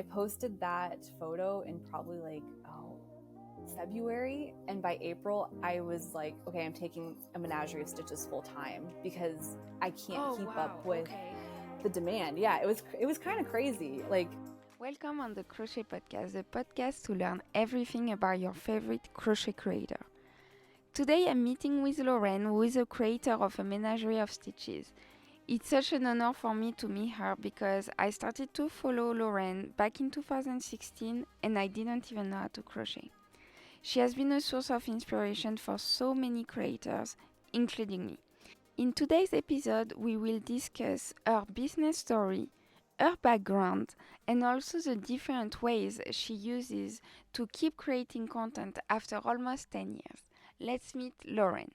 I posted that photo in probably February, and by April I was like, okay, I'm taking A Menagerie of Stitches full time because I can't keep up with the demand. Yeah, it was kind of crazy. Welcome on the Crochet Podcast, the podcast to learn everything about your favorite crochet creator. Today I'm meeting with Lauren, who is a creator of A Menagerie of Stitches. It's such an honor for me to meet her because I started to follow Lauren back in 2016 and I didn't even know how to crochet. She has been a source of inspiration for so many creators, including me. In today's episode, we will discuss her business story, her background, and also the different ways she uses to keep creating content after almost 10 years. Let's meet Lauren.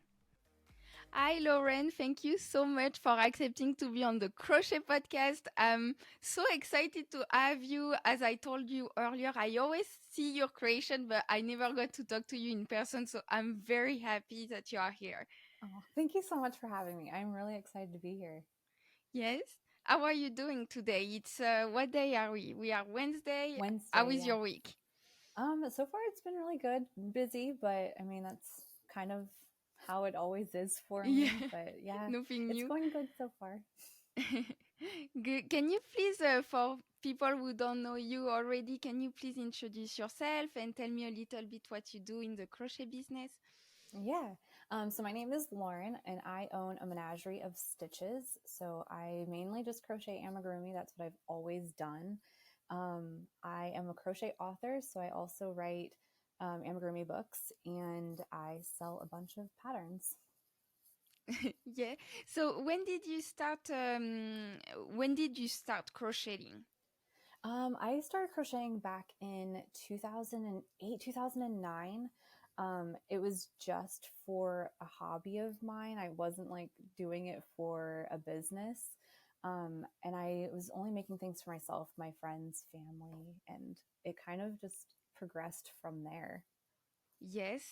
Hi Lauren, thank you so much for accepting to be on the Crochet Podcast. I'm so excited to have you. As I told you earlier, I always see your creation, but I never got to talk to you in person, so I'm very happy that you are here. Oh, thank you so much for having me. I'm really excited to be here. Yes? How are you doing today? It's what day are we? We are Wednesday. Wednesday. How is your week? So far it's been really good. Busy, but I mean that's kind of how it always is for me. But yeah, Nothing new. It's going good so far. Good. Can you please, for people who don't know you already, can you please introduce yourself and tell me a little bit what you do in the crochet business? Yeah. So my name is Lauren and I own A Menagerie of Stitches. So I mainly just crochet amigurumi. That's what I've always done. I am a crochet author, so I also write amigurumi books and I sell a bunch of patterns. Yeah. So when did you start? When did you start crocheting? I started crocheting back in 2008, 2009. It was just for a hobby of mine. I wasn't like doing it for a business. And I was only making things for myself, my friends, family, and it kind of just progressed from there. Yes.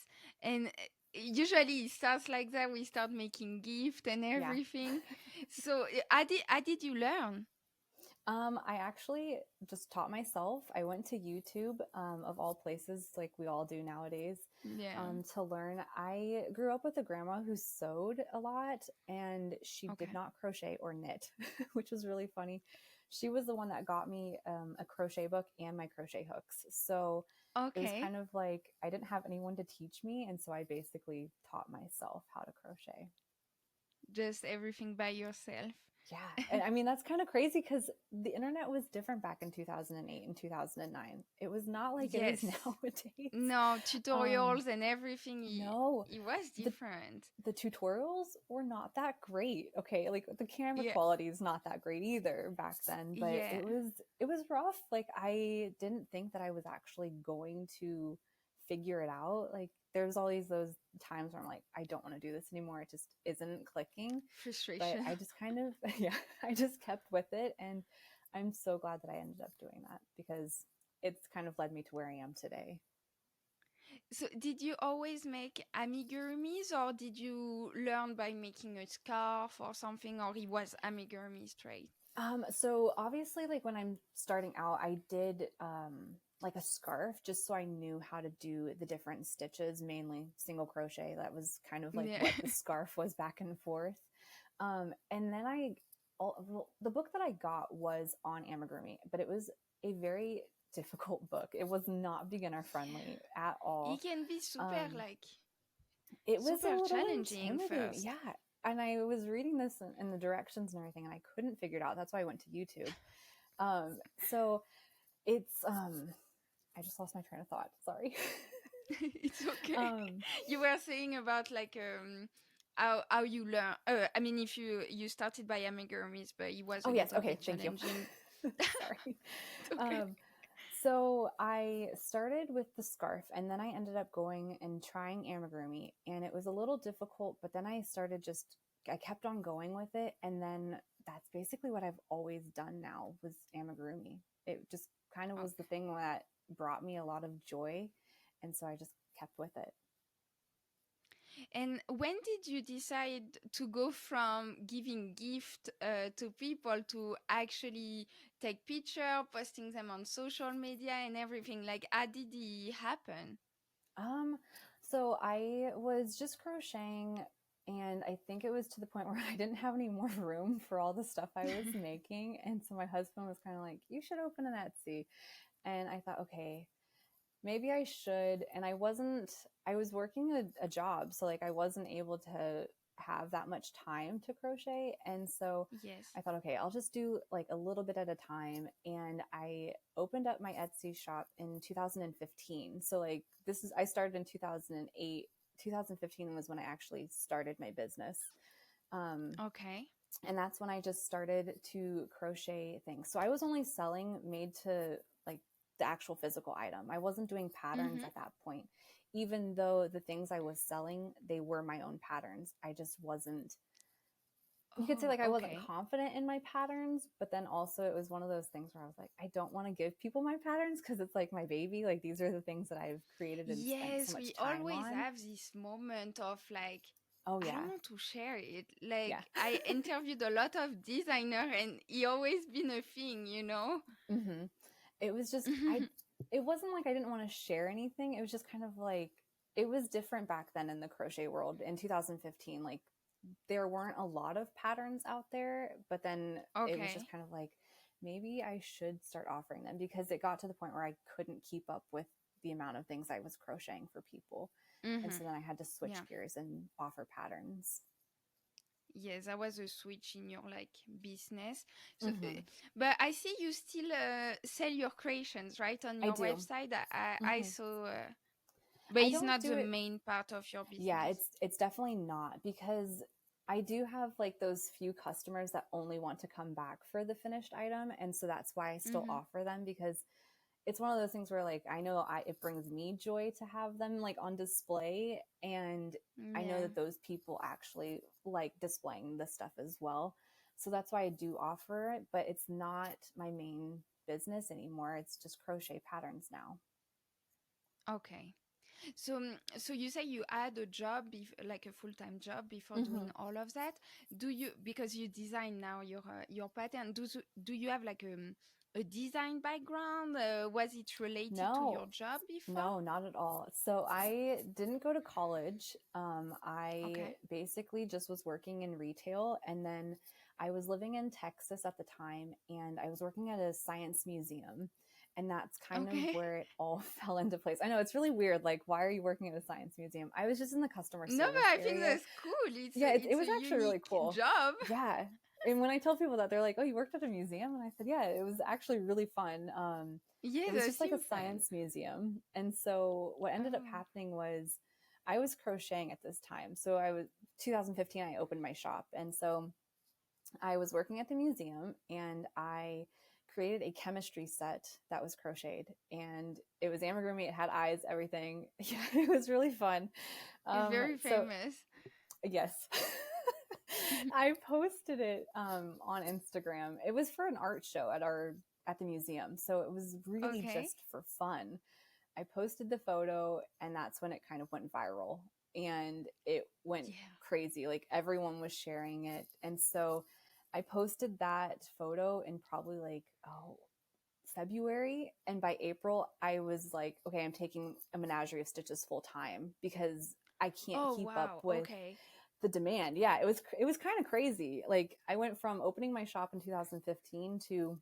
And usually it starts like that. We start making gifts and everything. Yeah. So how did you learn? I actually just taught myself. I went to YouTube, of all places, like we all do nowadays, to learn. I grew up with a grandma who sewed a lot and she did not crochet or knit, which was really funny. She was the one that got me a crochet book and my crochet hooks. So it was kind of like I didn't have anyone to teach me. And so I basically taught myself how to crochet. Just everything by yourself. Yeah. And I mean, that's kind of crazy because the internet was different back in 2008 and 2009. It was not like it is nowadays. No, tutorials and everything. No. It was different. The tutorials were not that great. Okay. Like the camera quality is not that great either back then, but it was rough. Like I didn't think that I was actually going to figure it out. Like there's always those times where I'm like, I don't want to do this anymore. It just isn't clicking. Frustration. But I just kind of, I just kept with it. And I'm so glad that I ended up doing that because it's kind of led me to where I am today. So did you always make amigurumis or did you learn by making a scarf or something, or it was amigurumi straight? So obviously like when I'm starting out, I did, like a scarf just so I knew how to do the different stitches, mainly single crochet. That was kind of like what the scarf was back and forth. And then the book that I got was on amigurumi, but it was a very difficult book. It was not beginner friendly at all. It can be super it was super a little challenging intimidating. first. Yeah. And I was reading this in the directions and everything, and I couldn't figure it out. That's why I went to YouTube. So it's, I just lost my train of thought. Sorry. It's okay. You were saying about like how you learn. I mean, if you started by amigurumis, but it was a little bit challenging. Thank you. Sorry. So I started with the scarf, and then I ended up going and trying amigurumi, and it was a little difficult. But then I kept on going with it, and then that's basically what I've always done now was amigurumi. It just kind of was the thing that brought me a lot of joy, and so I just kept with it. And when did you decide to go from giving gift to people to actually take picture, posting them on social media and everything? Like, how did it happen? So I was just crocheting, and I think it was to the point where I didn't have any more room for all the stuff I was making. And so my husband was kind of like, you should open an Etsy. And I thought, okay, maybe I should. And I was working a job. So like I wasn't able to have that much time to crochet. And so Yes. I thought, okay, I'll just do like a little bit at a time. And I opened up my Etsy shop in 2015. So like I started in 2008. 2015 was when I actually started my business. Okay. And that's when I just started to crochet things. So I was only selling made to like the actual physical item. I wasn't doing patterns Mm-hmm. at that point, even though the things I was selling, they were my own patterns. I just wasn't, you could say Oh, like I wasn't okay. confident in my patterns, but then also it was one of those things where I was like, I don't want to give people my patterns because it's like my baby. Like these are the things that I've created and spent so Yes, much we time always on. have this moment of like, Oh I don't yeah. want to share it. Like, Yeah. I interviewed a lot of designers and it always been a thing, you know? Mm-hmm. It was just it wasn't like I didn't want to share anything. It was just kind of like it was different back then in the crochet world in 2015. Like there weren't a lot of patterns out there, but then it was just Okay. kind of like maybe I should start offering them because it got to the point where I couldn't keep up with the amount of things I was crocheting for people. And Mm-hmm. so then I had to switch Yeah. gears and offer patterns. Yes, that was a switch in your like business. So, Mm-hmm. but I see you still sell your creations, right, on I your do. website. I Mm-hmm. saw, but I it's don't not do the it. main part of your Yeah, business. it's definitely not because I do have like those few customers that only want to come back for the finished item, and so that's why I still Mm-hmm. offer them because it's one of those things where like I know it brings me joy to have them like on display, and I know Yeah. that those people actually like displaying the stuff as well. So that's why I do offer it, but it's not my main business anymore. It's just crochet patterns now. Okay. So, so you say you had a job, like a full-time job before Mm-hmm. doing all of that. Do you, because you design now your pattern, do you have like a design background? Was it related to your No, job before? no, not at all. So I didn't go to college. I Okay. basically just was working in retail. And then I was living in Texas at the time and I was working at a science museum. And that's kind of Okay. where it all fell into place. I know it's really weird. Like, why are you working at a science museum? I was just in the customer No, but service I think area. that's cool. Yeah, it It's was a actually really unique cool. job. Yeah. And when I tell people that, they're like, "Oh, you worked at a museum?" And I said, "Yeah, it was actually really fun." Yeah, It was that just like a seems fun. science museum. And so what ended up Oh. happening was I was crocheting at this time. So I was 2015, I opened my shop. And so I was working at the museum and I created a chemistry set that was crocheted and it was amigurumi. It had eyes, everything. Yeah, it was really fun. It's very So famous. yes. I posted it on Instagram. It was for an art show at the museum. So it was really Okay. just for fun. I posted the photo and that's when it kind of went viral and it went Yeah. crazy. Like everyone was sharing it. And so I posted that photo in probably like February, and by April I was like, okay, I'm taking A Menagerie of Stitches full time because I can't Oh, keep up wow. with Okay. the demand. Yeah, it was kind of crazy. Like I went from opening my shop in 2015 to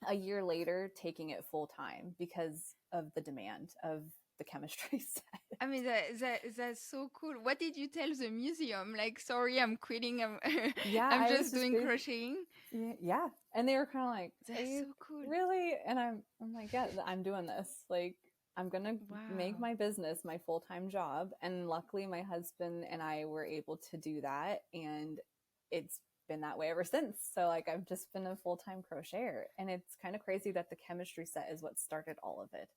a year later taking it full time because of the demand of the chemistry set. I mean, that's so cool. What did you tell the museum? Like, sorry, I'm quitting. Yeah, I'm I was just just doing crocheting. yeah, and they were kind of like, "Are That's you so cool. really?" And I'm like, "Yeah, I'm doing this. Like, I'm gonna make Wow. my business my full time job." And luckily, my husband and I were able to do that, and it's been that way ever since. So like, I've just been a full time crocheter, and it's kind of crazy that the chemistry set is what started all of it.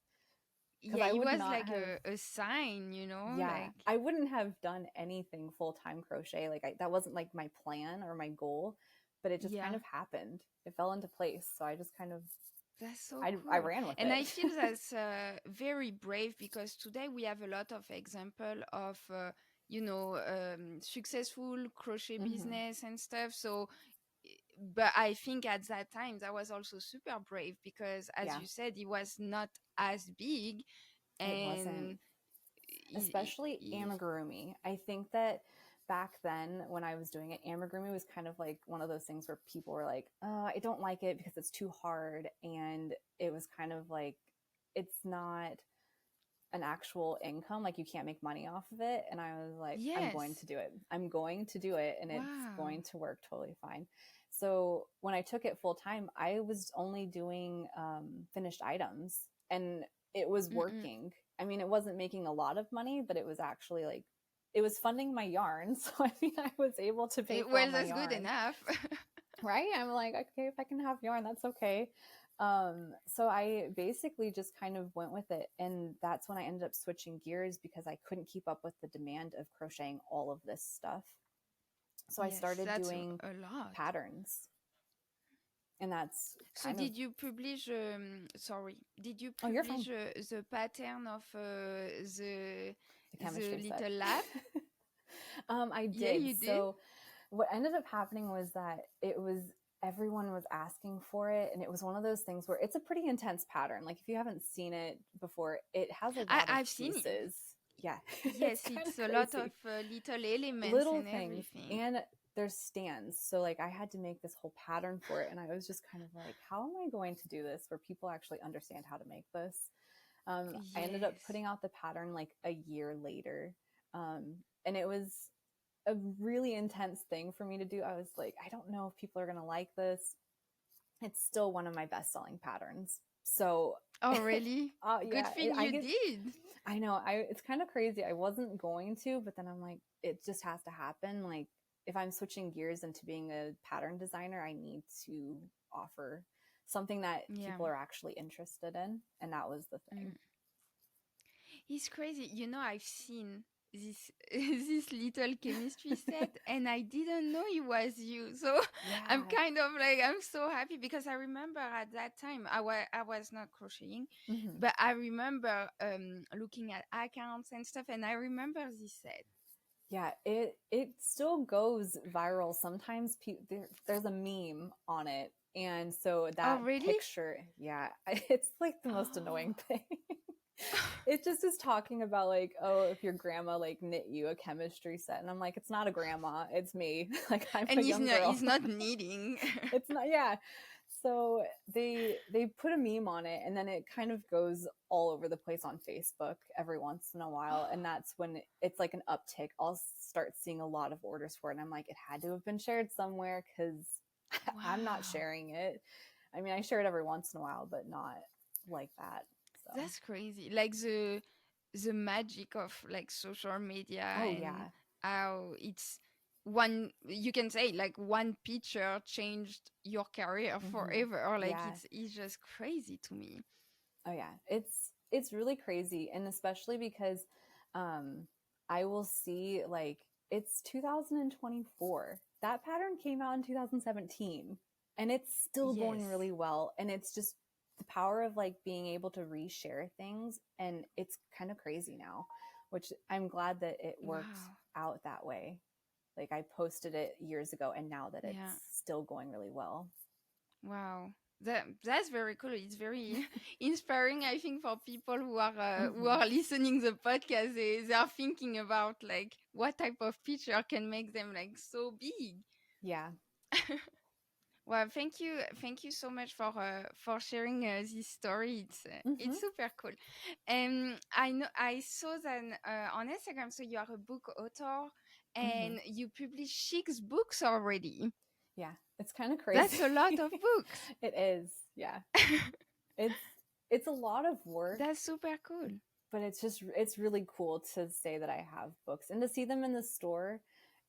Because Yeah, I it would was not like have, a sign, yeah, like, I wouldn't have done anything full time crochet. Like that wasn't like my plan or my goal, but it just kind yeah. of happened. It fell into place. So I just kind of, That's so I cool. ran with And it. I feel that's very brave because today we have a lot of example of successful crochet Mm-hmm. business and stuff. So, but I think at that time that was also super brave because, as Yeah, you said, it was not as big, it wasn't. and Especially amigurumi. I think that back then when I was doing it, amigurumi was kind of like one of those things where people were like, I don't like it because it's too hard. And it was kind of like, it's not an actual income. Like you can't make money off of it. And I was like, I'm going yes, to do it. I'm going to do it. And it's wow, going to work totally fine. So when I took it full time, I was only doing finished items and it was Mm-mm. working. I mean, it wasn't making a lot of money, but it was actually like, it was funding my yarn. So I mean, I was able to pay for all Well, my that's good yarn. enough. Right? I'm like, okay, if I can have yarn, that's okay. So I basically just kind of went with it. And that's when I ended up switching gears because I couldn't keep up with the demand of crocheting all of this stuff. So I Yes, started that's doing a lot. patterns. And that's So kind of, did you publish? Sorry, did you oh, you're fine. publish the pattern of The the chemistry set. little lab? I Yeah, did. you did. So what ended up happening was that it was everyone was asking for it, and it was one of those things where it's a pretty intense pattern. Like if you haven't seen it before, it has a lot of I've seen it. pieces. Yeah, it's Yes, kind of it's a lot of crazy. little elements Little and things, everything. and there's stands. So like I had to make this whole pattern for it, and I was just kind of like, how am I going to do this where people actually understand how to make this? I ended up Yes. putting out the pattern like a year later. And it was a really intense thing for me to do. I was like, I don't know if people are going to like this. It's still one of my best selling patterns. So, Oh, really? Good yeah, thing I you get, did. I know, it's kind of crazy. I wasn't going to, but then I'm like, it just has to happen. Like, if I'm switching gears into being a pattern designer, I need to offer something that Yeah. people are actually interested in. And that was the thing. Mm. It's crazy. I've seen this this little chemistry set, and I didn't know it was you. So I'm Yeah. kind of like, I'm so happy because I remember at that time I was not crocheting, Mm-hmm. but I remember looking at accounts and stuff, and I remember this set. Yeah, it still goes viral. Sometimes there's a meme on it, and so Oh, that really? picture, yeah, it's like the most Oh. annoying thing. It just is talking about like, oh, if your grandma like knit you a chemistry set, and I'm like, it's not a grandma, it's me. Like I'm And a young girl. he's not knitting. It's not, yeah. So they put a meme on it, and then it kind of goes all over the place on Facebook every once in a while, and that's when it's like an uptick. I'll start seeing a lot of orders for it, and I'm like, it had to have been shared somewhere because I'm not Wow. sharing it. I mean, I share it every once in a while, but not like that. So, That's crazy. Like the magic of like social media, oh and yeah. how it's one, you can say like one picture changed your career Mm-hmm. forever. Like Yeah. it's just crazy to me. Oh yeah, it's really crazy, and especially because um I will see like it's 2024. That pattern came out in 2017 and it's still going Yes. really well, and it's just the power of like being able to reshare things, and it's kind of crazy now, which I'm glad that it worked Wow. out that way. Like I posted it years ago and now that it's Yeah. still going really well. Wow. That's very cool. It's very inspiring, I think, for people who Hmm. are listening the podcast. They are thinking about like what type of picture can make them like so big. Yeah. Well, thank you so much for sharing this story. It's Hmm. super cool. And I know I saw that on Instagram. So you are a book author, Hmm. and you publish 6 books already. Yeah, it's kind of That's crazy. a lot of books. It is. Yeah. It's it's a lot of work, That's super cool. but it's really cool to say that I have books, and to see them in the store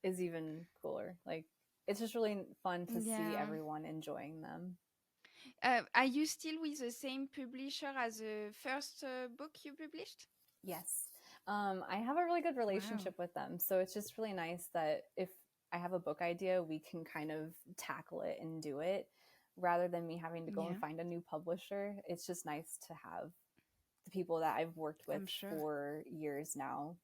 is even cooler. Like it's just really fun to see Yeah. everyone enjoying them. Are you still with the same publisher as the first book you published? Yes. I have a really good Wow. relationship with them, so it's just really nice that if I have a book idea, we can kind of tackle it and do it rather than me having to go and Yeah, find a new publisher. It's just nice to have the people that I've worked with I'm sure. for years now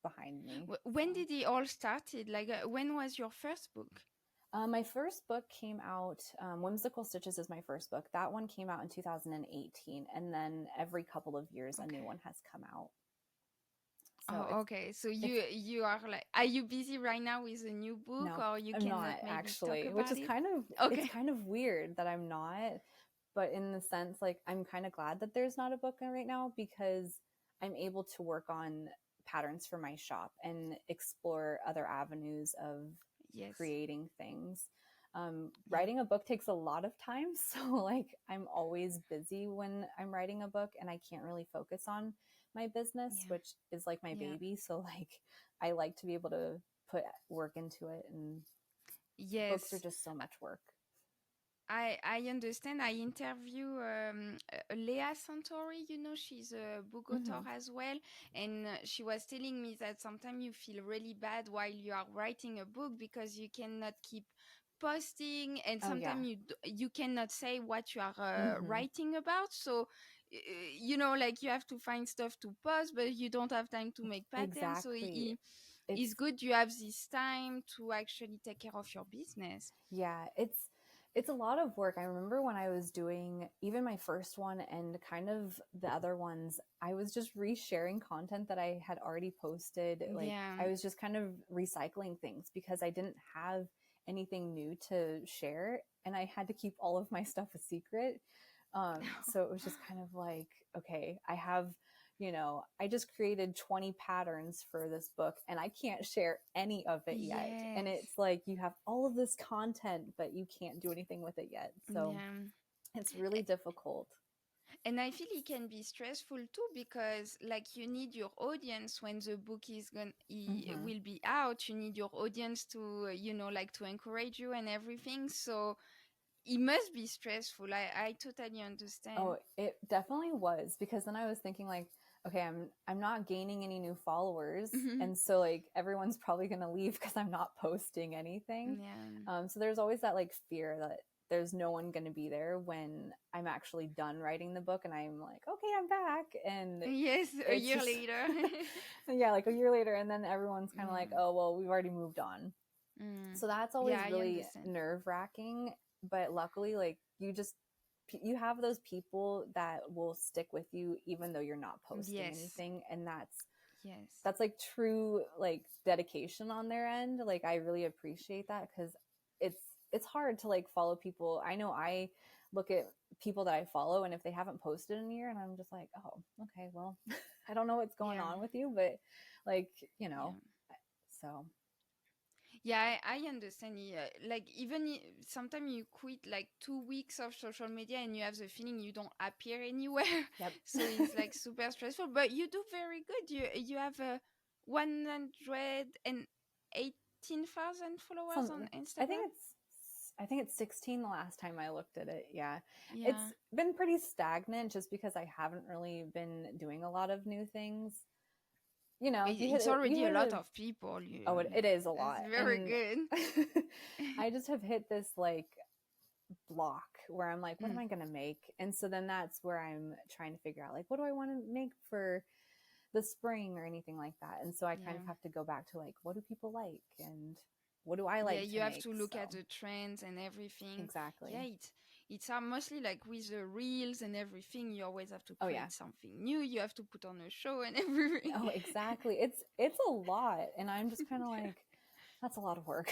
behind me. When did it all started? Like, when was your first book? My first book came out, Whimsical Stitches is my first book. That one came out in 2018. And then every couple of years, a new one has come out. So okay. So you are like, are you busy right now with a new book, no, or you I'm cannot not maybe actually, talk which about is it? kind of, Okay. it's kind of weird that I'm not, but in the sense, like, I'm kind of glad that there's not a book right now because I'm able to work on patterns for my shop and explore other avenues of creating things. Writing a book takes a lot of time. So like I'm always busy when I'm writing a book and I can't really focus on my business, which is like my baby. So like I like to be able to put work into it, and books are just so much work. I understand. I interview Leah Santori, you know, she's a book author as well. And she was telling me that sometimes you feel really bad while you are writing a book because you cannot keep posting, and sometimes you cannot say what you are writing about. So, you know, like you have to find stuff to post, but you don't have time to make patterns. Exactly. So it's good you have this time to actually take care of your business. Yeah, it's a lot of work. I remember when I was doing even my first one and kind of the other ones, I was just resharing content that I had already posted. Like I was just kind of recycling things because I didn't have anything new to share, and I had to keep all of my stuff a secret. So it was just kind of like, okay, I have, you know, I just created 20 patterns for this book and I can't share any of it yet. And it's like, you have all of this content, but you can't do anything with it yet. So it's really difficult. And I feel it can be stressful too, because like you need your audience when the book is will be out. You need your audience to, you know, like to encourage you and everything. So it must be stressful. I totally understand. Oh, it definitely was, because then I was thinking like, okay, I'm not gaining any new followers, and so like everyone's probably gonna leave because I'm not posting anything. So there's always that like fear that there's no one gonna be there when I'm actually done writing the book, and I'm like, okay, I'm back, and a year later. Yeah, like a year later, and then everyone's kind of like, oh well, we've already moved on. So that's always really nerve-wracking, but luckily, like you have those people that will stick with you even though you're not posting anything, and that's like true like dedication on their end. Like I really appreciate that, because it's hard to like follow people. I know I look at people that I follow, and if they haven't posted in a year, and I'm just like, oh, okay, well, I don't know what's going on with you, but like, you know, so yeah, I understand. Like even sometimes you quit like 2 weeks of social media and you have the feeling you don't appear anywhere. So it's like super stressful. But you do very good. You have 118,000 followers on Instagram. I think it's 16 the last time I looked at it. Yeah. It's been pretty stagnant just because I haven't really been doing a lot of new things. You know, it's already a lot of people. It is a lot. It's very good. I just have hit this like block where I'm like, what am I going to make? And so then that's where I'm trying to figure out like, what do I want to make for the spring or anything like that? And so I kind of have to go back to like, what do people like and what do I like? Yeah, you have to look at the trends and everything. Exactly. Yeah, it's mostly like with the reels and everything. You always have to create something new. You have to put on a show and everything. Oh, exactly. It's a lot, and I'm just kind of like, that's a lot of work.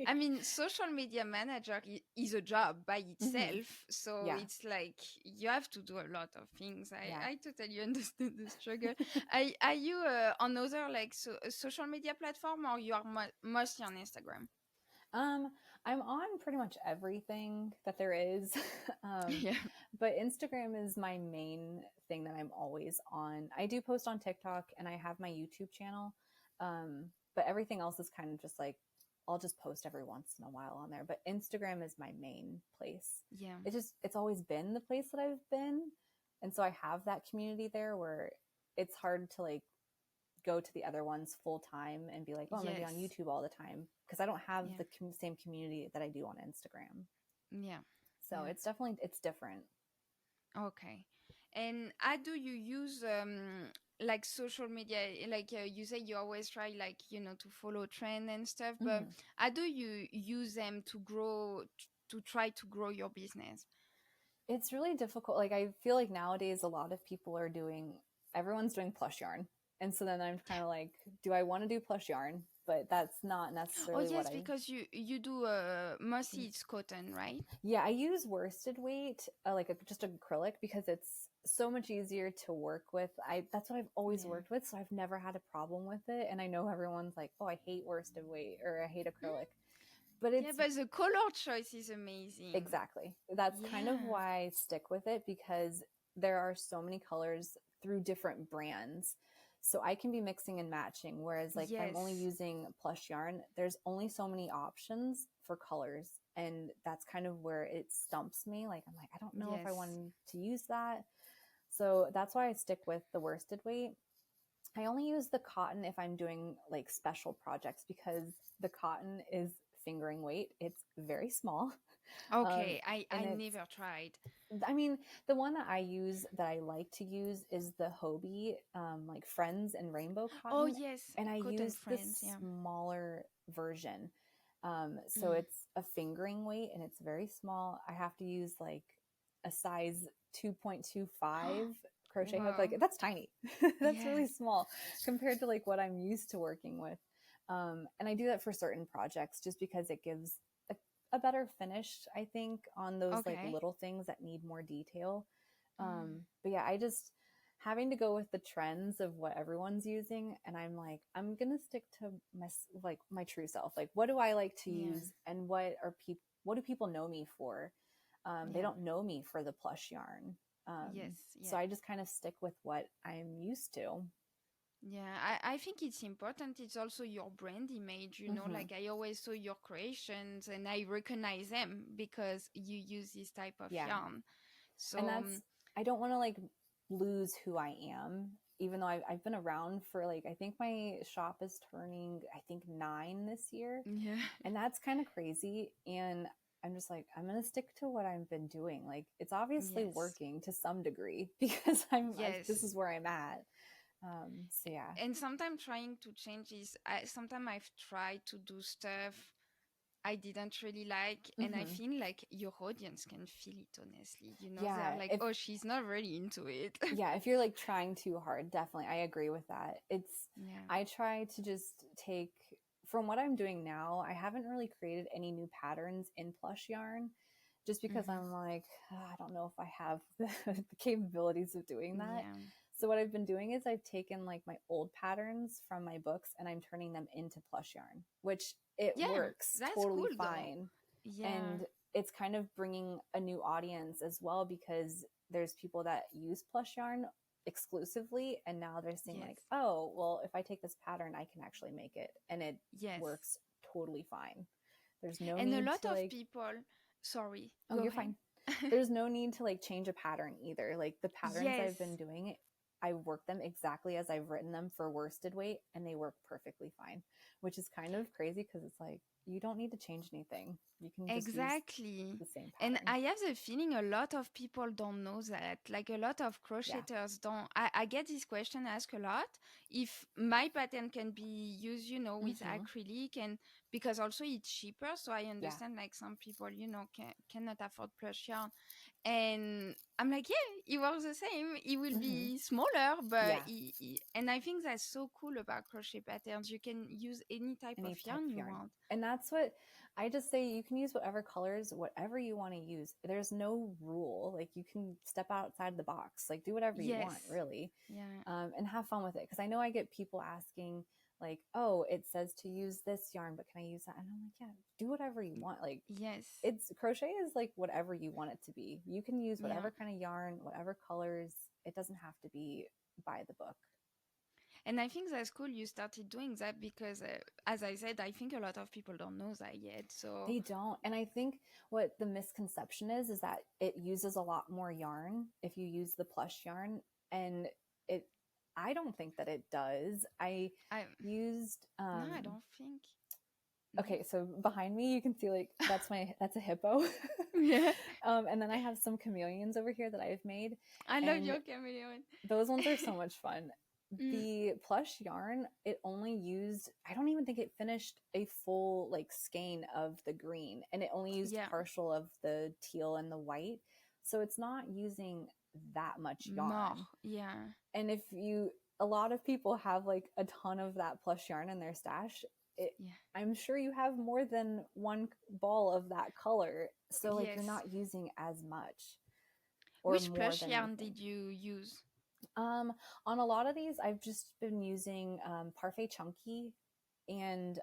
I mean, social media manager is a job by itself. So it's like you have to do a lot of things. I totally understand the struggle. Are you on other like social media platform, or you are mostly on Instagram? I'm on pretty much everything that there is. But Instagram is my main thing that I'm always on. I do post on TikTok and I have my YouTube channel. But everything else is kind of just like, I'll just post every once in a while on there. But Instagram is my main place. Yeah. It's always been the place that I've been. And so I have that community there where it's hard to like go to the other ones full time and be like, oh, I'm going to be on YouTube all the time, because I don't have the same community that I do on Instagram. Yeah. So it's definitely, it's different. Okay. And how do you use like social media? Like you say, you always try like to follow trend and stuff. But how do you use them to grow, to try to grow your business? It's really difficult. Like I feel like nowadays a lot of people are everyone's doing plush yarn. And so then I'm kind of like, do I want to do plush yarn? But that's not Oh necessarily yes, because you do mostly it's cotton, right? Yeah, I use worsted weight, just acrylic, because it's so much easier to work with. That's what I've always worked with, so I've never had a problem with it. And I know everyone's like, "Oh, I hate worsted weight," or "I hate acrylic," but but the color choice is amazing. Exactly. That's kind of why I stick with it, because there are so many colors through different brands. So I can be mixing and matching. Whereas like if I'm only using plush yarn, there's only so many options for colors. And that's kind of where it stumps me. Like I'm like, I don't know if I want to use that. So that's why I stick with the worsted weight. I only use the cotton if I'm doing like special projects, because the cotton is fingering weight. It's very small. Okay, I never tried. I mean, the one that I use that I like to use is the Hobie, like Friends and Rainbow cotton. Oh yes, and I use Friends, the smaller version. So it's a fingering weight and it's very small. I have to use like a size 2.25 crochet hook. Like that's tiny. That's really small compared to like what I'm used to working with. And I do that for certain projects just because it gives a better finish, I think, on those like little things that need more detail. But yeah, I just having to go with the trends of what everyone's using, and I'm like, I'm gonna stick to my true self. Like, what do I like to use, and what do people know me for? They don't know me for the plush yarn. So I just kind of stick with what I'm used to. Yeah, I think it's important. It's also your brand image, you know, like I always saw your creations and I recognize them because you use this type of yarn. So, and I don't want to like lose who I am, even though I've been around for like, I think my shop is turning, I think 9 this year. Yeah. And that's kind of crazy. And I'm just like, I'm going to stick to what I've been doing. Like it's obviously working to some degree because this is where I'm at. So yeah. And sometimes trying to change is, sometimes I've tried to do stuff I didn't really like, and I feel like your audience can feel it, honestly. You know, they're like, oh, she's not really into it. Yeah, if you're like trying too hard, definitely. I agree with that. I try to just take, from what I'm doing now, I haven't really created any new patterns in plush yarn just because I'm like, I don't know if I have the capabilities of doing that. Yeah. So what I've been doing is I've taken like my old patterns from my books and I'm turning them into plush yarn, which works totally fine. Yeah. And it's kind of bringing a new audience as well, because there's people that use plush yarn exclusively and now they're saying like, oh, well, if I take this pattern, I can actually make it, and it works totally fine. There's no need a lot to, of like, people, sorry. Oh, you're fine. There's no need to like change a pattern either. Like the patterns I've been doing, I work them exactly as I've written them for worsted weight and they work perfectly fine, which is kind of crazy because it's like, you don't need to change anything. You can just use the same pattern. And I have the feeling a lot of people don't know that. Like a lot of crocheters don't. I get this question asked a lot. If my pattern can be used, you know, with acrylic, and because also it's cheaper. So I understand like some people, you know, cannot afford plush yarn. And I'm like, yeah, it works the same. It will be smaller, but and I think that's so cool about crochet patterns. You can use any type of yarn you want. And that's what I just say. You can use whatever colors, whatever you want to use. There's no rule. Like you can step outside the box, like do whatever you want, really. And have fun with it. Because I know I get people asking like, oh, it says to use this yarn, but can I use that? And I'm like, yeah, do whatever you want. Like, it's crochet is like whatever you want it to be. You can use whatever kind of yarn, whatever colors. It doesn't have to be by the book. And I think that's cool you started doing that because, as I said, I think a lot of people don't know that yet. So they don't. And I think what the misconception is that it uses a lot more yarn if you use the plush yarn. And I don't think that it does. I used... no, I don't think. okay, so behind me you can see like that's a hippo. Yeah. And then I have some chameleons over here that I've made. I love your chameleon. Those ones are so much fun. Mm. The plush yarn, it only used, I don't even think it finished a full like skein of the green, and it only used partial of the teal and the white. So it's not using that much yarn. Yeah. And if a lot of people have like a ton of that plush yarn in their stash, I'm sure you have more than one ball of that color. So like you're not using as much. Which plush yarn did you use? On a lot of these, I've just been using Parfait Chunky and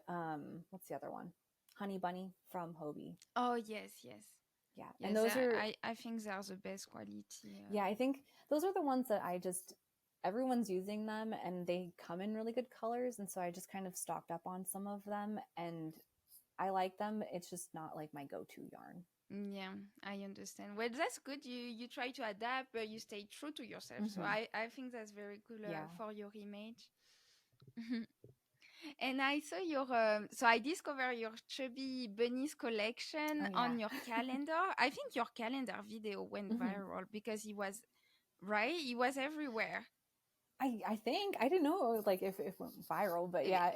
what's the other one? Honey Bunny from Hobie. Oh, yes. Yeah, and those I think they're the best quality. Yeah, I think those are the ones that everyone's using them, and they come in really good colors, and so I just kind of stocked up on some of them, and I like them. It's just not like my go-to yarn. Yeah, I understand. Well, that's good. You try to adapt, but you stay true to yourself. Mm-hmm. So I think that's very cool for your image. And I saw so I discovered your Chubby Bunnies collection on your calendar. I think your calendar video went viral because it was everywhere. I think, I didn't know like if it went viral, but yeah,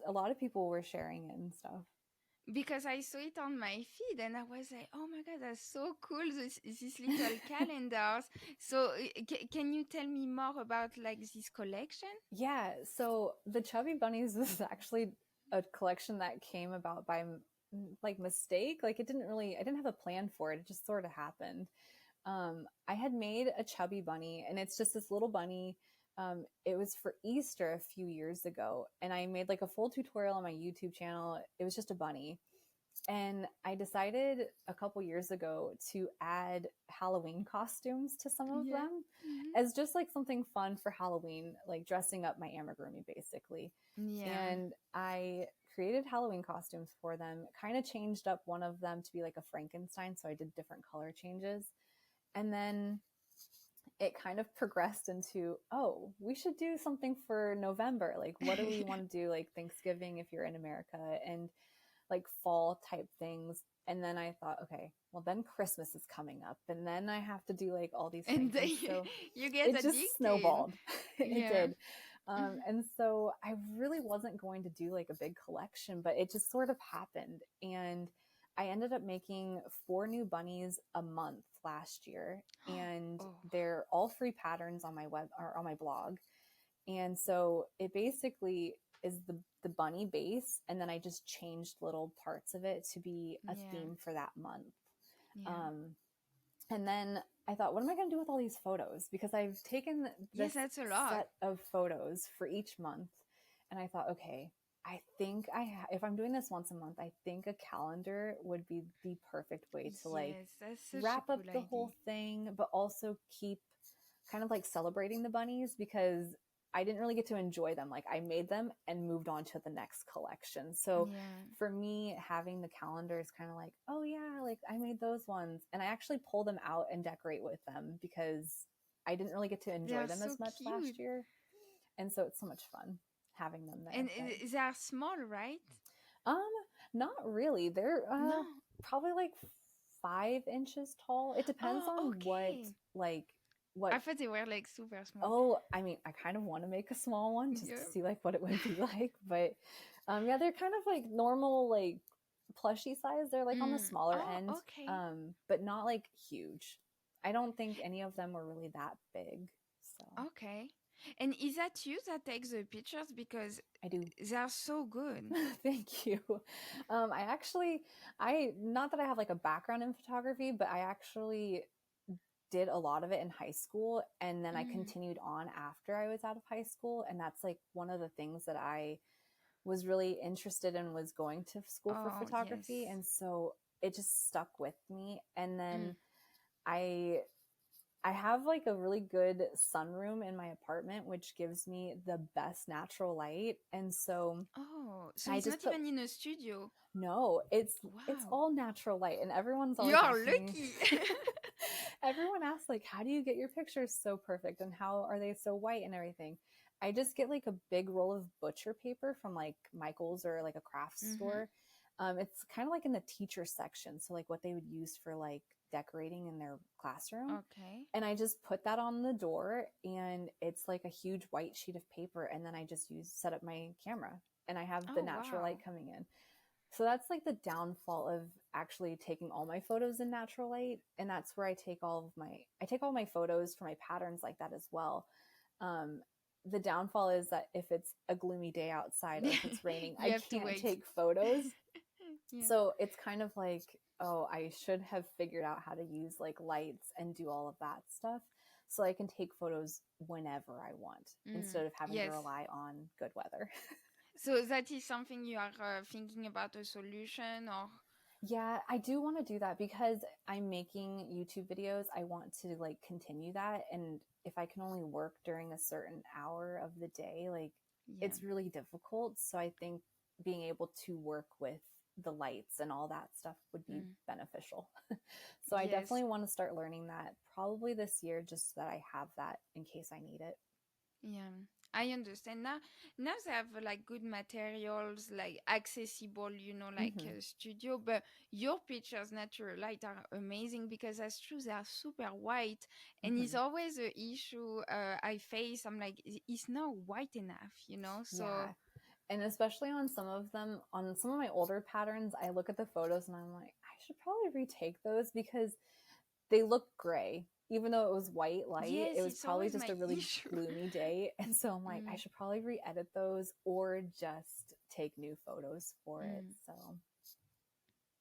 a lot of people were sharing it and stuff. Because I saw it on my feed and I was like, oh my God, that's so cool, these little calendars. So can you tell me more about like this collection? Yeah, so the Chubby Bunnies was actually a collection that came about by like mistake. Like I didn't have a plan for it. It just sort of happened. I had made a chubby bunny, and it's just this little bunny. It was for Easter a few years ago, and I made like a full tutorial on my YouTube channel. It was just a bunny. And I decided a couple years ago to add Halloween costumes to some of them as just like something fun for Halloween, like dressing up my amigurumi basically. Yeah. And I created Halloween costumes for them, kind of changed up one of them to be like a Frankenstein. So I did different color changes. And then it kind of progressed into, oh, we should do something for November. Like, what do we want to do? Like Thanksgiving, if you're in America, and like fall type things. And then I thought, okay, well then Christmas is coming up, and then I have to do like all these things. And so you get it just snowballed. It did. And so I really wasn't going to do like a big collection, but it just sort of happened. And I ended up making 4 new bunnies a month last year, and they're all free patterns on my web or on my blog. And so it basically is the bunny base, and then I just changed little parts of it to be a theme for that month. And then I thought, what am I going to do with all these photos? Because I've taken this that's a lot. Set of photos for each month, and I thought, okay, I think if I'm doing this once a month, I think a calendar would be the perfect way to like wrap up the whole thing, but also keep kind of like celebrating the bunnies, because I didn't really get to enjoy them. Like I made them and moved on to the next collection. So for me, having the calendar is kind of like, oh yeah, like I made those ones, and I actually pull them out and decorate with them because I didn't really get to enjoy them as much last year. And so it's so much fun having them there. And they are small, right? Not really. They're probably like 5 inches tall. It depends on what I thought they were like super small. Oh, I mean, I kind of want to make a small one just to see like what it would be like. But they're kind of like normal, like plushy size. They're like on the smaller end, but not like huge. I don't think any of them were really that big. So. Okay. And is that you that takes the pictures? Because I do. They are so good. Thank you. I not that I have like a background in photography, but I actually did a lot of it in high school, and then I continued on after I was out of high school, and that's like one of the things that I was really interested in, was going to school for photography. And so it just stuck with me. And then I have like a really good sunroom in my apartment, which gives me the best natural light. And so so it's not even in a studio. No, it's all natural light, and everyone's always You're lucky. Everyone asks like, how do you get your pictures so perfect, and how are they so white and everything? I just get like a big roll of butcher paper from like Michael's or like a craft store, It's kind of like in the teacher section. So like what they would use for like decorating in their classroom. Okay. And I just put that on the door, and it's like a huge white sheet of paper. And then I just set up my camera, and I have the natural light coming in. So that's like the downfall of actually taking all my photos in natural light. And that's where I take all my photos for my patterns like that as well. The downfall is that if it's a gloomy day outside or if it's raining, I can't take photos. Yeah. So it's kind of like, oh, I should have figured out how to use like lights and do all of that stuff so I can take photos whenever I want instead of having to rely on good weather. So that is something you are thinking about a solution, or? Yeah, I do want to do that because I'm making YouTube videos. I want to like continue that. And if I can only work during a certain hour of the day, like it's really difficult. So I think being able to work with the lights and all that stuff would be beneficial. So I definitely want to start learning that probably this year, just so that I have that in case I need it. Yeah, I understand. Now they have like good materials, like accessible, like a studio. But your pictures, natural light, are amazing because that's true. They are super white, and it's always an issue I face. I'm like, it's not white enough, So. Yeah. And especially on some of my older patterns, I look at the photos and I'm like, I should probably retake those because they look gray. Even though it was white light, it was probably just a really gloomy day. And so I'm like, I should probably re-edit those or just take new photos for it. So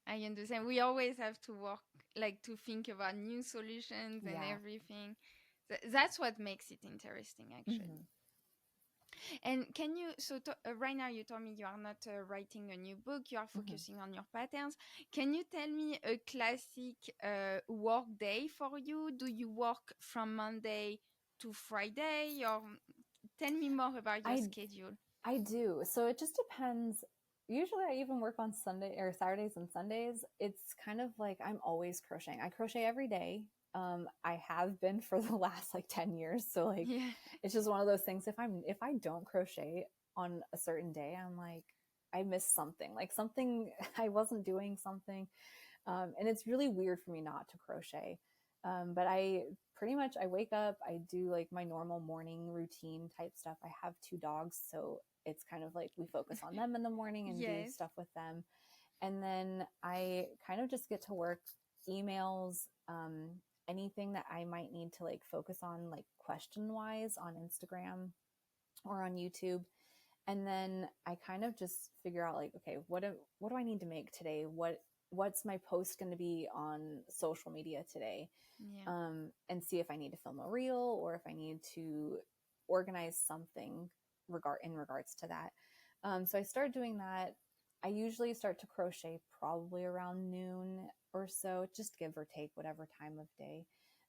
I understand. We always have to work, like to think about new solutions and everything. That's what makes it interesting, actually. And can you, right now you told me you are not writing a new book, you are focusing on your patterns. Can you tell me a classic work day for you? Do you work from Monday to Friday, or tell me more about your schedule? I do. So it just depends. Usually I even work on Sunday or Saturdays and Sundays. It's kind of like I'm always crocheting. I crochet every day. I have been for the last like 10 years. So like, it's just one of those things. If I don't crochet on a certain day, I'm like, I missed something, like something I wasn't doing something. And it's really weird for me not to crochet. But I wake up, I do like my normal morning routine type stuff. I have 2 dogs. So it's kind of like we focus on them in the morning and do stuff with them. And then I kind of just get to work emails, anything that I might need to like focus on, like question wise on Instagram or on YouTube. And then I kind of just figure out like, okay, what do I need to make today? What's my post going to be on social media today? And see if I need to film a reel or if I need to organize something in regards to that. So I started doing that. I usually start to crochet probably around noon or so, just give or take whatever time of day.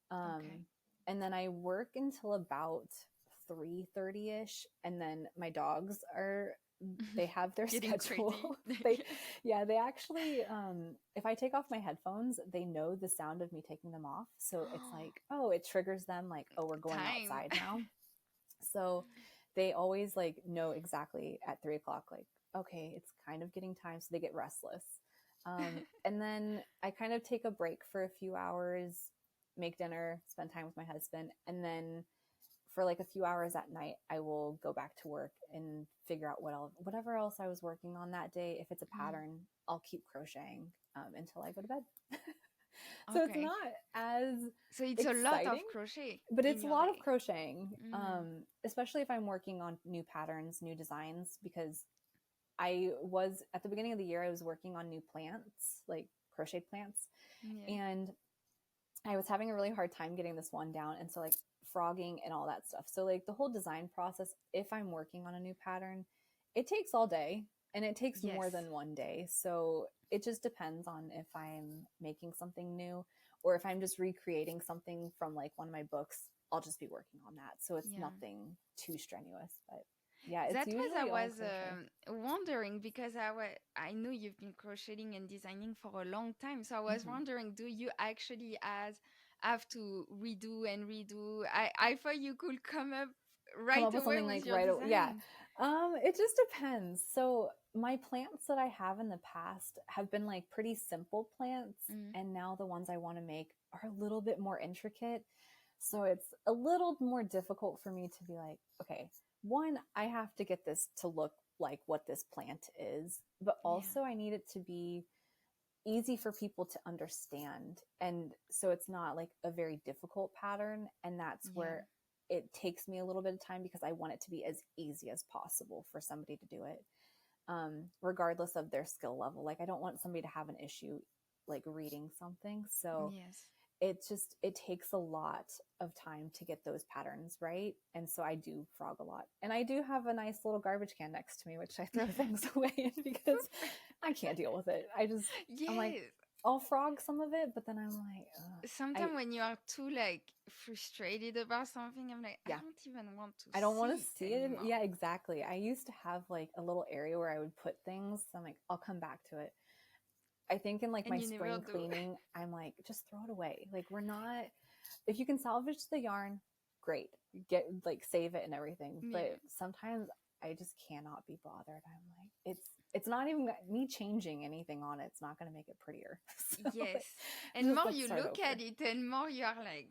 And then I work until about 3:30ish, and then my dogs they have their schedule. They actually, if I take off my headphones, they know the sound of me taking them off. So it's like, oh, it triggers them like, oh, we're going outside now. So they always like know exactly at 3:00, like, okay, it's kind of getting time. So they get restless. And then I kind of take a break for a few hours, make dinner, spend time with my husband. And then for like a few hours at night, I will go back to work and figure out whatever else I was working on that day. If it's a pattern, I'll keep crocheting until I go to bed. So it's not as So it's exciting, a lot of crochet. But it's a lot of crocheting, especially if I'm working on new patterns, new designs, because I was, at the beginning of the year, I was working on new plants, like crocheted plants. And I was having a really hard time getting this one down. And so like frogging and all that stuff. So like the whole design process, if I'm working on a new pattern, it takes all day and it takes more than one day. So it just depends on if I'm making something new or if I'm just recreating something from like one of my books, I'll just be working on that. So it's nothing too strenuous, but yeah, that was I was wondering because I know you've been crocheting and designing for a long time. So I was wondering, do you actually have to redo and redo? I thought you could come up right away with like your design. Yeah, It just depends. So my plants that I have in the past have been like pretty simple plants, and now the ones I want to make are a little bit more intricate. So it's a little more difficult for me to be like, okay, one, I have to get this to look like what this plant is, but also I need it to be easy for people to understand. And so it's not like a very difficult pattern. And that's where it takes me a little bit of time because I want it to be as easy as possible for somebody to do it, regardless of their skill level. Like I don't want somebody to have an issue like reading something. So it takes a lot of time to get those patterns right. And so I do frog a lot. And I do have a nice little garbage can next to me, which I throw things away in because I can't deal with it. I'm like, I'll frog some of it, but then I'm like, sometimes when you are too like frustrated about something, I'm like, I don't even want to I don't want to see it. Anymore. Yeah, exactly. I used to have like a little area where I would put things. So I'm like, I'll come back to it. I think in like my spring cleaning, I'm like, just throw it away. Like if you can salvage the yarn, great. Get like save it and everything. But sometimes I just cannot be bothered. I'm like, it's not even me changing anything on it. It's not going to make it prettier. So, and more you look at it, and more you are like,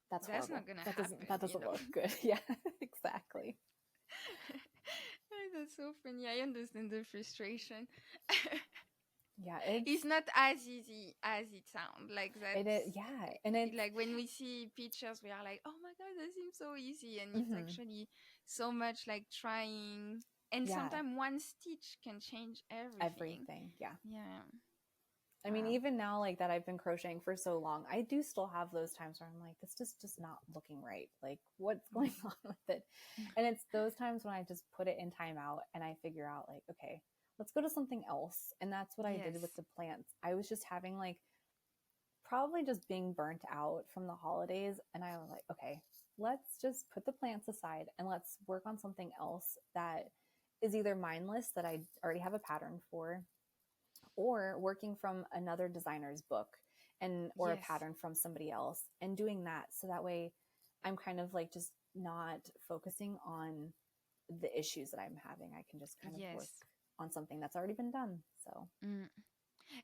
that's not going to happen. That doesn't look good. Yeah, exactly. That's so funny. I understand the frustration. Yeah, it's not as easy as it sounds. Like that. It is, yeah, and it's like when we see pictures, we are like, "Oh my god, that seems so easy," and it's actually so much like trying. And sometimes one stitch can change everything. Yeah. I Wow. mean, even now, like that, I've been crocheting for so long. I do still have those times where I'm like, this is just not looking right. Like, what's going on with it? And it's those times when I just put it in timeout and I figure out, like, okay, let's go to something else. And that's what I did with the plants. I was just having like probably just being burnt out from the holidays. And I was like, okay, let's just put the plants aside and let's work on something else that is either mindless that I already have a pattern for, or working from another designer's book or a pattern from somebody else and doing that. So that way I'm kind of like just not focusing on the issues that I'm having. I can just kind of work on something that's already been done. So.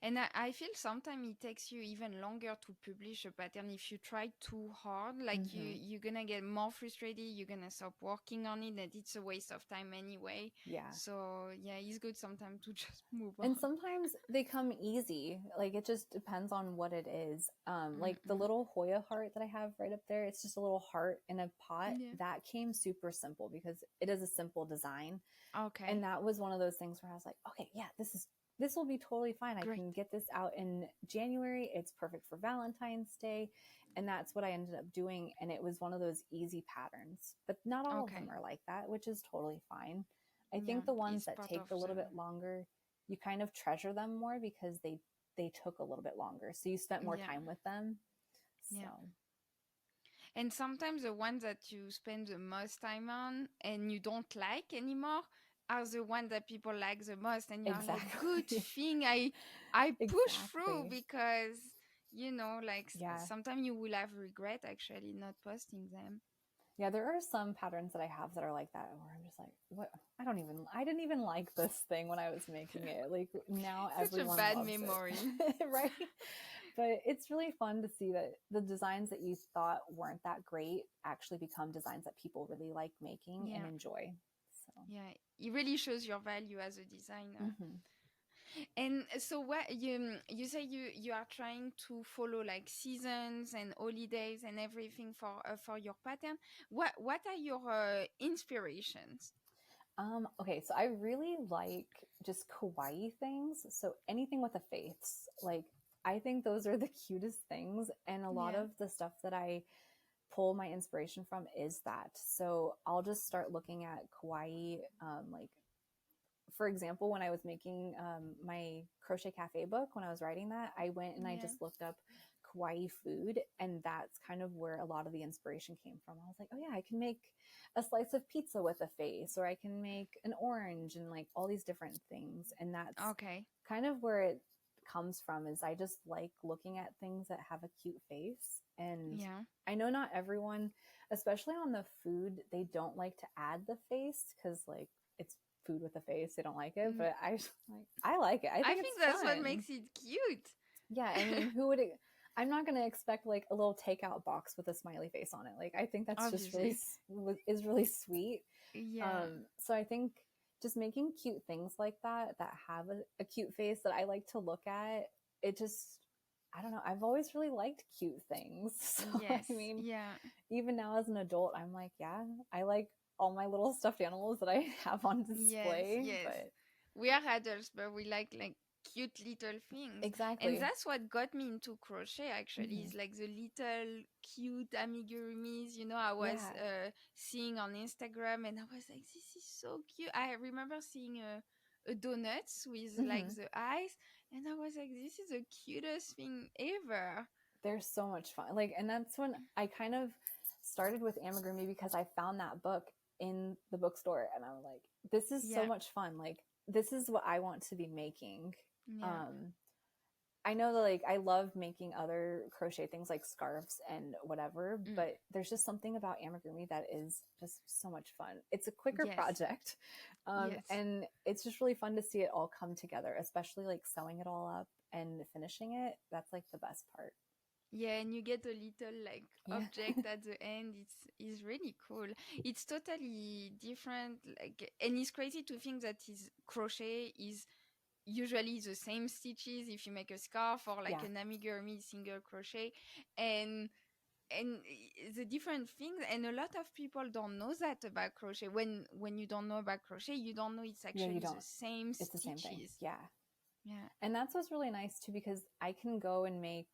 And I feel sometimes it takes you even longer to publish a pattern if you try too hard. Like you're going to get more frustrated. You're going to stop working on it, and it's a waste of time anyway. Yeah. So, it's good sometimes to just move on. And sometimes they come easy. Like it just depends on what it is. Like the little Hoya heart that I have right up there, it's just a little heart in a pot. That came super simple because it is a simple design. Okay. And that was one of those things where I was like, okay, yeah, this will be totally fine. I can get this out in January. It's perfect for Valentine's Day. And that's what I ended up doing. And it was one of those easy patterns, but not all of them are like that, which is totally fine. I think the ones that take a little bit longer, you kind of treasure them more because they took a little bit longer. So you spent more time with them. So. And sometimes the ones that you spend the most time on and you don't like anymore are the ones that people like the most, and you're like, good thing I push through, because sometimes you will have regret actually not posting them. Yeah, there are some patterns that I have that are like that, where I'm just like, what? I didn't even like this thing when I was making it. Like now everyone such a bad loves memory. It. Right? But it's really fun to see that the designs that you thought weren't that great actually become designs that people really like making and enjoy. So. Yeah, it really shows your value as a designer. And so what you say you are trying to follow like seasons and holidays and everything for your pattern. What are your inspirations? Okay, so I really like just kawaii things. So anything with a face, like I think those are the cutest things. And a lot of the stuff that I pull my inspiration from is that. So I'll just start looking at kawaii, like for example, when I was making my crochet cafe book, when I was writing that, I went and I just looked up kawaii food, and that's kind of where a lot of the inspiration came from. I was like, oh yeah, I can make a slice of pizza with a face, or I can make an orange, and like all these different things. And that's kind of where it comes from is I just like looking at things that have a cute face. And I know not everyone, especially on the food, they don't like to add the face because like it's food with a face. They don't like it, but I like it. I think that's fun. what makes it cute. Yeah, I mean, who would I'm not going to expect like a little takeout box with a smiley face on it. Like I think that's just really sweet. Yeah. So I think just making cute things like that have a cute face that I like to look at, it just, I don't know. I've always really liked cute things. So, yes. I mean, even now as an adult, I'm like, yeah, I like all my little stuffed animals that I have on display. Yes. But we are adults, but we like cute little things. Exactly. And that's what got me into crochet, actually, is like the little cute amigurumis, you know, I was seeing on Instagram, and I was like, this is so cute. I remember seeing a donuts with like the eyes, and I was like, this is the cutest thing ever. They're so much fun. Like, and that's when I kind of started with amigurumi because I found that book in the bookstore, and I was like, this is so much fun. Like, this is what I want to be making. I know that like I love making other crochet things like scarves and whatever, but there's just something about amigurumi that is just so much fun. It's a quicker project, and it's just really fun to see it all come together, especially like sewing it all up and finishing it. That's like the best part. Yeah, and you get a little like object at the end. It's really cool. It's totally different. Like, and it's crazy to think that crochet is usually the same stitches if you make a scarf or like an amigurumi single crochet, and the different things. And a lot of people don't know that about crochet. When you don't know about crochet, you don't know it's actually the same stitches. It's the same thing. Yeah. And that's what's really nice too, because I can go and make,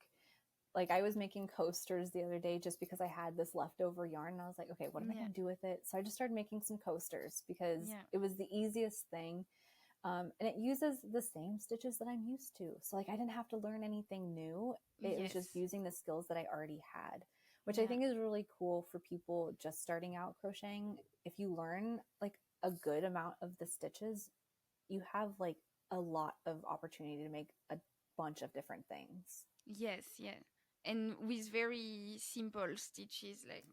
like I was making coasters the other day just because I had this leftover yarn, and I was like, okay, what am I going to do with it? So I just started making some coasters because it was the easiest thing. And it uses the same stitches that I'm used to. So like I didn't have to learn anything new. It was just using the skills that I already had, which I think is really cool for people just starting out crocheting. If you learn like a good amount of the stitches, you have like a lot of opportunity to make a bunch of different things. Yes, and with very simple stitches, like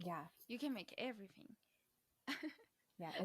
you can make everything.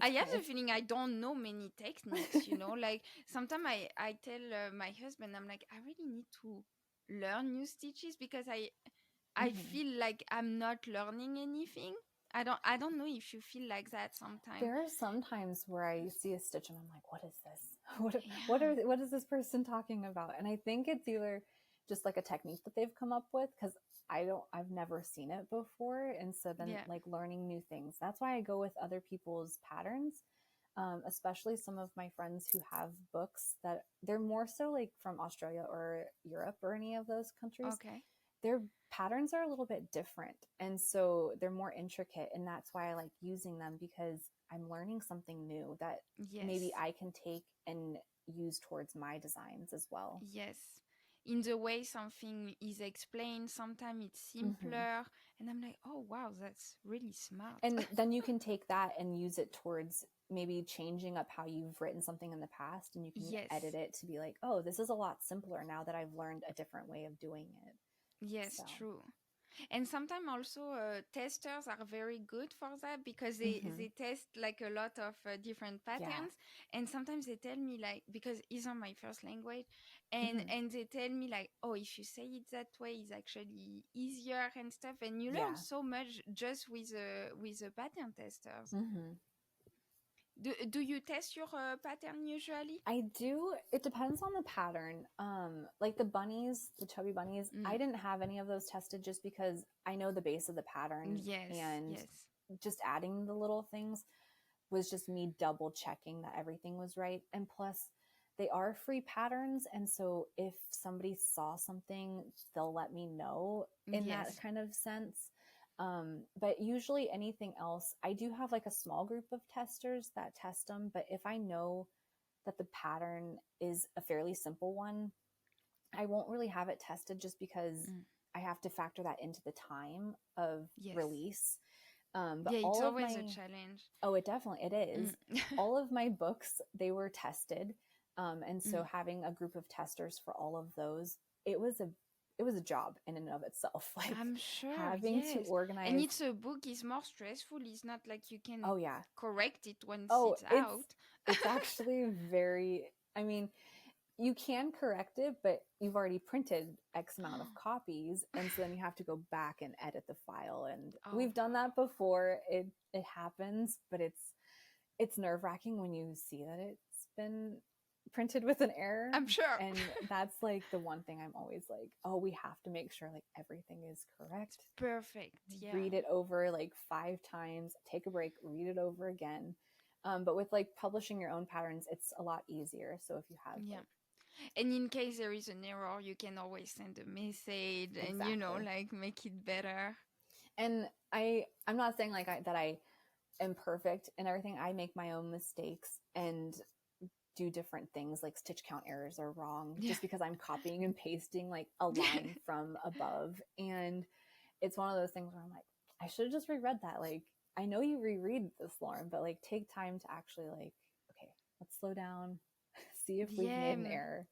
I have the feeling I don't know many techniques, you know, like sometimes I tell my husband, I'm like, I really need to learn new stitches because I feel like I'm not learning anything. I don't know if you feel like that sometimes. There are some times where I see a stitch and I'm like, what is this? What is this person talking about? And I think it's either just like a technique that they've come up with, because I've never seen it before. And so then like learning new things. That's why I go with other people's patterns, especially some of my friends who have books that they're more so like from Australia or Europe or any of those countries. Okay. Their patterns are a little bit different. And so they're more intricate. And that's why I like using them, because I'm learning something new that maybe I can take and use towards my designs as well. Yes. In the way something is explained, sometimes it's simpler. And I'm like, oh, wow, that's really smart. And then you can take that and use it towards maybe changing up how you've written something in the past. And you can edit it to be like, oh, this is a lot simpler now that I've learned a different way of doing it. Yes, true. And sometimes also testers are very good for that, because they test like a lot of different patterns. And sometimes they tell me like, because it's not my first language, and they tell me like, oh, if you say it that way, it's actually easier and stuff. And you learn so much just with the pattern testers. Do you test your pattern usually? I do. It depends on the pattern. Like the bunnies, the chubby bunnies, I didn't have any of those tested just because I know the base of the pattern. And just adding the little things was just me double checking that everything was right. And plus, they are free patterns. And so if somebody saw something, they'll let me know in that kind of sense. But usually anything else, I do have like a small group of testers that test them. But if I know that the pattern is a fairly simple one, I won't really have it tested, just because I have to factor that into the time of release. But it's always a challenge. Oh, it is. All of my books, they were tested. And so having a group of testers for all of those, it was a job in and of itself. Like I'm sure, having to organize. And it's a book is more stressful. It's not like you can yeah. correct it once it's out. It's actually very, I mean, you can correct it, but you've already printed X amount of copies. And so then you have to go back and edit the file. And we've done that before. It happens, but it's nerve-wracking when you see that it's been printed with an error. I'm sure. And that's like the one thing I'm always like, oh, we have to make sure like everything is correct. It's perfect. Yeah. Read it over like 5 times, take a break, read it over again. But with like publishing your own patterns, it's a lot easier. So if you have and in case there is an error, you can always send a message and, you know, like make it better. And I'm not saying like that I am perfect and everything. I make my own mistakes and do different things, like stitch count errors are wrong just because I'm copying and pasting like a line from above. And it's one of those things where I'm like, I should have just reread that. Like, I know you reread this, Lauren, but like take time to actually like, okay, let's slow down, see if we've made an error.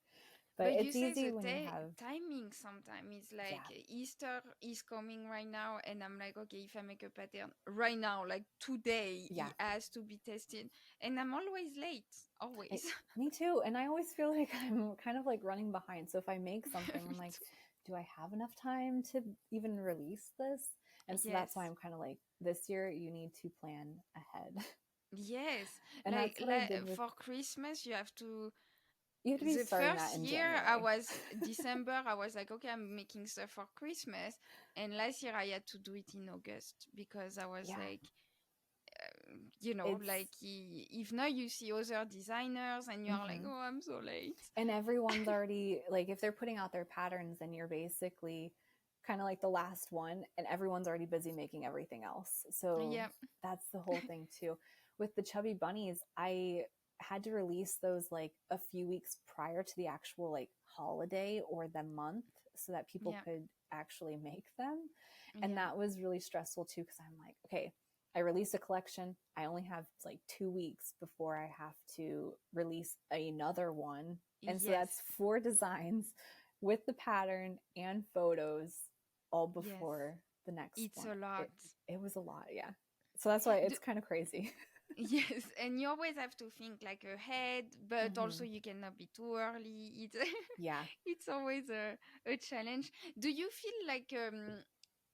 But it's easy when you have timing. Sometimes it's like Easter is coming right now, and I'm like, okay, if I make a pattern right now, like today, it has to be tested, and I'm always late, always. Me too, and I always feel like I'm kind of like running behind. So if I make something, I'm like, do I have enough time to even release this? And so that's why I'm kind of like, this year you need to plan ahead. Yes, and like, that's what I did for Christmas, you have to be the starting first that in year January. I was December, I was like, okay, I'm making stuff for Christmas, and last year I had to do it in August because I was like, you know, like if now you see other designers and you're like, oh, I'm so late, and everyone's already like, if they're putting out their patterns, then you're basically kind of like the last one, and everyone's already busy making everything else. So that's the whole thing too. With the chubby bunnies, I had to release those like a few weeks prior to the actual like holiday or the month so that people could actually make them. And that was really stressful too, because I'm like, okay, I release a collection, I only have like 2 weeks before I have to release another one. And so that's 4 designs with the pattern and photos all before the next one. It's a lot. It was a lot, so that's why it's kind of crazy. Yes, and you always have to think like ahead, but also you cannot be too early. It's always a challenge. Do you feel like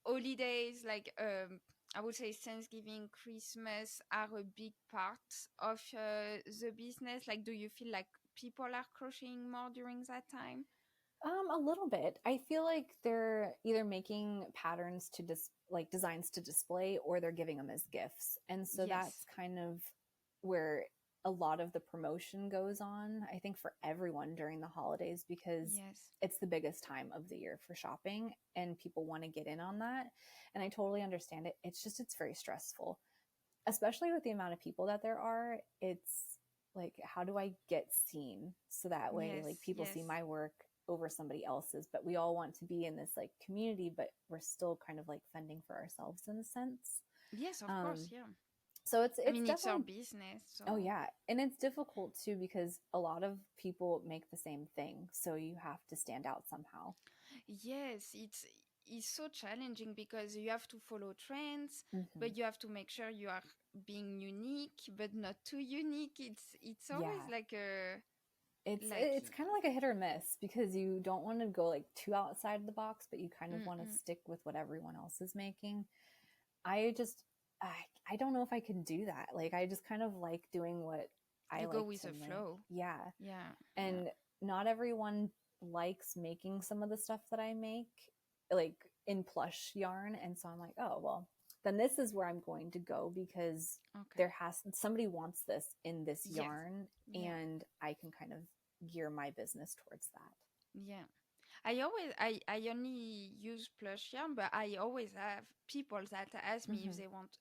holidays, like I would say Thanksgiving, Christmas are a big part of the business? Like, do you feel like people are crocheting more during that time? A little bit. I feel like they're either making patterns to like designs to display, or they're giving them as gifts. And so that's kind of where a lot of the promotion goes on, I think, for everyone during the holidays, because it's the biggest time of the year for shopping and people want to get in on that. And I totally understand it. It's very stressful, especially with the amount of people that there are. It's like, how do I get seen so that way like people see my work over somebody else's? But we all want to be in this like community, but we're still kind of like fending for ourselves in a sense. Yes, of course. So it's it's our business. So. Oh yeah. And it's difficult too, because a lot of people make the same thing. So you have to stand out somehow. Yes, it's so challenging because you have to follow trends, but you have to make sure you are being unique, but not too unique. It's always like a... It's kind of like a hit or miss, because you don't want to go like too outside the box, but you kind of want to stick with what everyone else is making. I don't know if I can do that. Like, I just kind of like doing what I go with the flow. And not everyone likes making some of the stuff that I make, like in plush yarn. And so I'm like, oh, well, then this is where I'm going to go, because somebody wants this in this yarn, and I can kind of gear my business towards that. I only use plush yarn, but I always have people that ask me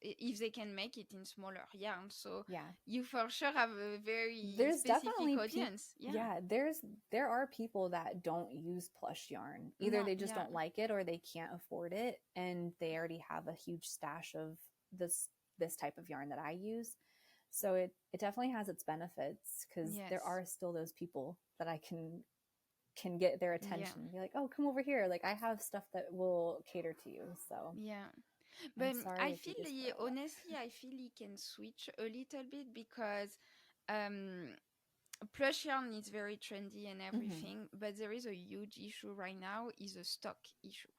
if they can make it in smaller yarn. So you for sure have a very specific audience. There are people that don't use plush yarn. Either they just don't like it, or they can't afford it, and they already have a huge stash of this type of yarn that I use. So it definitely has its benefits, because there are still those people that I can get their attention and be like, oh, come over here. Like, I have stuff that will cater to you. So but I feel honestly, I feel it can switch a little bit, because plush yarn is very trendy and everything, but there is a huge issue right now, is a stock issue.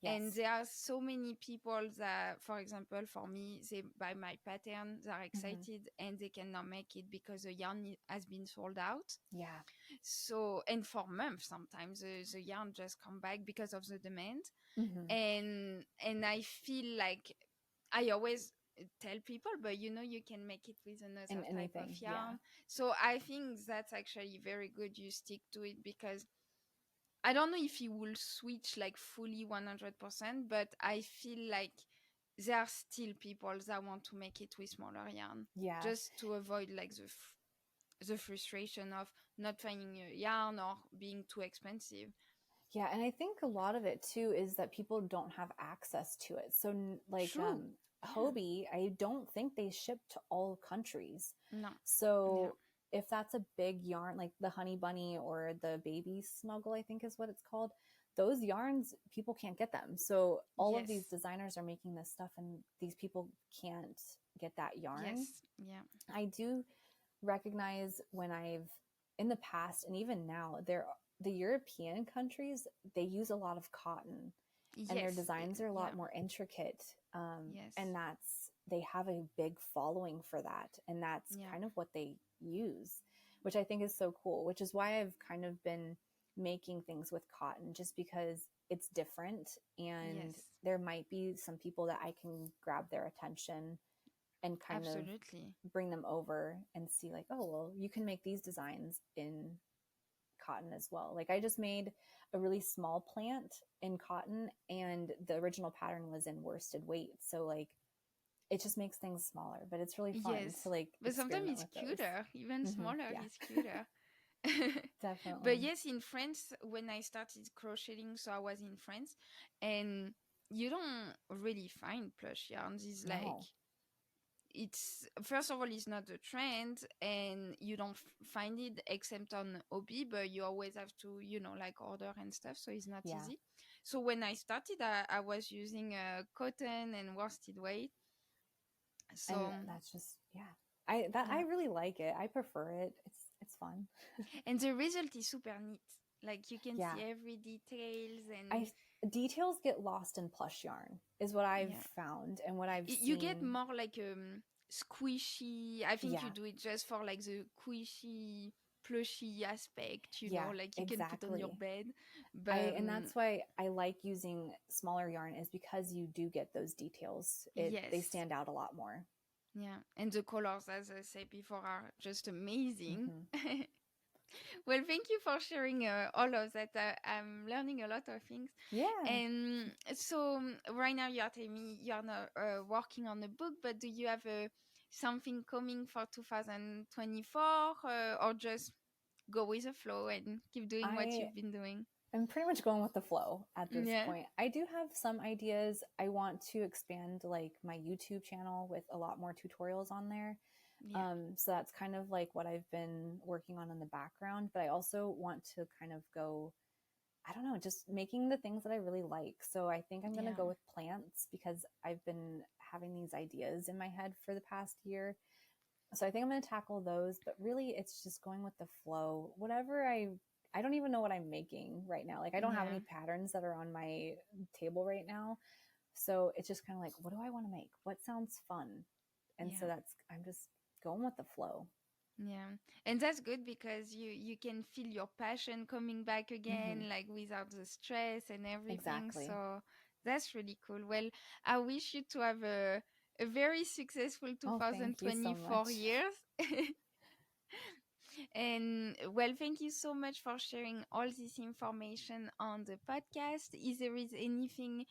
And there are so many people that, for example, for me, they buy my pattern, they're excited, and they cannot make it because the yarn has been sold out. So, and for months, sometimes the yarn just come back because of the demand. And I feel like I always tell people, but you can make it with another type of yarn. So I think that's actually very good you stick to it, because I don't know if he will switch like fully 100%, but I feel like there are still people that want to make it with smaller yarn, just to avoid like the frustration of not finding a yarn or being too expensive. Yeah, and I think a lot of it too is that people don't have access to it. So like Hobie, I don't think they ship to all countries. No. So if that's a big yarn, like the Honey Bunny or the Baby Snuggle, I think is what it's called, those yarns, people can't get them. So all of these designers are making this stuff, and these people can't get that yarn. I do recognize when I've, in the past and even now, the European countries, they use a lot of cotton, and their designs are a lot more intricate. And they have a big following for that. And that's kind of what they use, which I think is so cool, which is why I've kind of been making things with cotton, just because it's different. And there might be some people that I can grab their attention and kind of bring them over and see like, oh, well, you can make these designs in cotton as well. Like, I just made a really small plant in cotton, and the original pattern was in worsted weight. So like, it just makes things smaller, but it's really fun to like, but sometimes it's cuter, even smaller is cuter. Definitely. But yes, in France, when I started crocheting, so I was in France, and you don't really find plush yarns. It's like, it's, first of all, it's not a trend, and you don't find it except on Hobby, but you always have to, like order and stuff, so it's not easy. So when I started, I was using cotton and worsted weight. So and that's just I really like it. I prefer it. It's fun. And the result is super neat. Like, you can see every details, and details get lost in plush yarn is what I've found, and what I've seen. You get more like squishy. I think you do it just for like the squishy, plushy aspect, like you can put on your bed. But and that's why I like using smaller yarn, is because you do get those details. They stand out a lot more. Yeah, and the colors, as I said before, are just amazing. Well, thank you for sharing all of that. I'm learning a lot of things. And so right now you are telling me you are not working on a book, but do you have something coming for 2024, or just go with the flow and keep doing what you've been doing? I'm pretty much going with the flow at this point. I do have some ideas. I want to expand like my YouTube channel with a lot more tutorials on there. So that's kind of like what I've been working on in the background, but I also want to kind of go, I don't know, just making the things that I really like. So I think I'm going to go with plants, because I've been having these ideas in my head for the past year. So I think I'm going to tackle those, but really it's just going with the flow. Whatever I don't even know what I'm making right now. Like, I don't have any patterns that are on my table right now. So it's just kind of like, what do I want to make? What sounds fun? And so I'm just going with the flow. And that's good, because you can feel your passion coming back again, like without the stress and everything. So that's really cool. Well, I wish you to have a very successful 2024 years. And well, thank you so much for sharing all this information on the podcast. Is there anything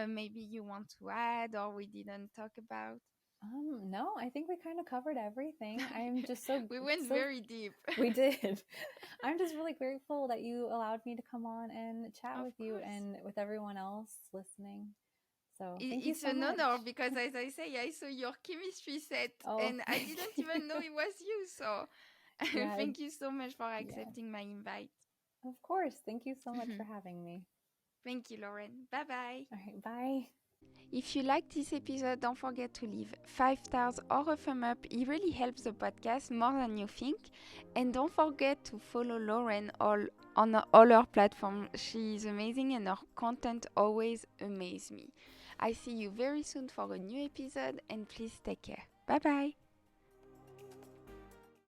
maybe you want to add, or we didn't talk about? No, I think we kind of covered everything. I'm just so we went very deep. We did. I'm just really grateful that you allowed me to come on and chat with you and with everyone else listening. So thank you it's so an much. honor because, as I say, I saw your chemistry set and I didn't even know it was you. So thank you so much for accepting my invite. Of course. Thank you so much for having me. Thank you, Lauren. Bye-bye. All right, bye. If you liked this episode, don't forget to leave 5 stars or a thumb up. It really helps the podcast more than you think. And don't forget to follow Lauren on all her platforms. She is amazing and her content always amazes me. I see you very soon for a new episode and please take care. Bye bye.